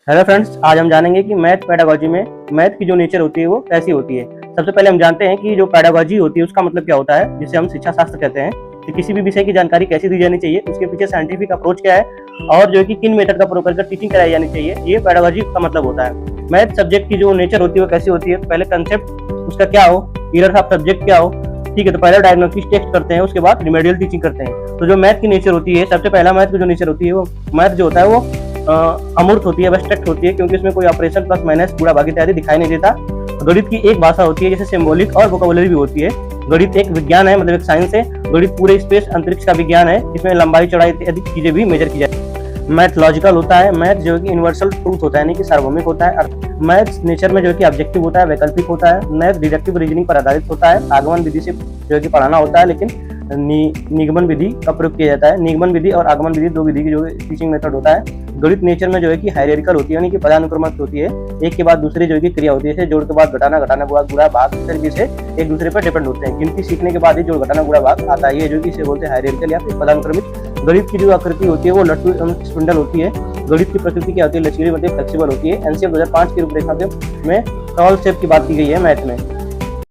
Hello friends, आज हम जानेंगे कि मैथ पेडागोजी में मैथ की जो नेचर होती है वो कैसी होती है। सबसे पहले हम जानते हैं कि जो पेडागोजी होती है उसका मतलब क्या होता है, जिसे हम शिक्षा शास्त्र कहते हैं। कि किसी भी विषय की जानकारी कैसी दी जानी चाहिए, उसके पीछे साइंटिफिक अप्रोच क्या है और जो है कि किन मेथड का प्रयोग कर टीचिंग कराई जानी चाहिए, ये पेडागोजी का मतलब होता है। मैथ सब्जेक्ट की जो नेचर होती है वो कैसी होती है, तो पहले कंसेप्ट उसका क्या हो, एरिया ऑफ सब्जेक्ट क्या हो। ठीक है, तो पहले डायग्नोस्टिक टेस्ट करते हैं, उसके बाद रिमेडियल टीचिंग करते हैं। तो जो मैथ की नेचर होती है, सबसे पहला मैथ की जो नेचर होती है वो मैथ जो होता है वो अमूर्त होती है, एब्स्ट्रैक्ट होती है, क्योंकि इसमें कोई ऑपरेशन प्लस माइनस पूरा भाग इत्यादि दिखाई नहीं देता। गणित की एक भाषा होती है, जैसे सिंबॉलिक और वोकैबुलरी भी होती है। गणित एक विज्ञान है, मतलब एक साइंस है। गणित पूरे स्पेस अंतरिक्ष का विज्ञान है, इसमें लंबाई चौड़ाई इत्यादि चीजें भी मेजर की जाती है। मैथ लॉजिकल होता है, मैथ जो है कि यूनिवर्सल ट्रूथ होता है, यानी कि सार्वभौमिक होता है। मैथ नेचर में जो है कि ऑब्जेक्टिव होता है, वैकल्पिक होता है। मैथ डिडक्टिव रीजनिंग पर आधारित होता है। आगमन विधि से जो है कि पढ़ाना होता है, लेकिन निगमन विधि का प्रयोग किया जाता है। निगमन विधि और आगमन विधि दो विधि की जो टीचिंग मेथड होता है। गणित नेचर में जो है कि हायरार्किकल होती है, यानी कि पदानुक्रमित होती है। एक के बाद दूसरी जो है कि क्रिया होती है, जैसे जोड़ के बाद घटाना, घटाना के बाद गुणा भाग, इस तरीके से एक दूसरे पर डिपेंड होते हैं। गिनती सीखने के बाद ही जोड़ घटाना गुणा भाग आता है, ये जो कि इसे बोलते हैं हायरार्किकल या फिर पदानुक्रमित। गणित की जो आकृति होती है वो लट्टू स्पिंडल होती है। गणित की प्रकृति क्या होती है, लचीली मतलब फ्लेक्सिबल होती है। एनसीएफ 2005 की रूपरेखा में टॉल शेप की बात की गई है मैथ में।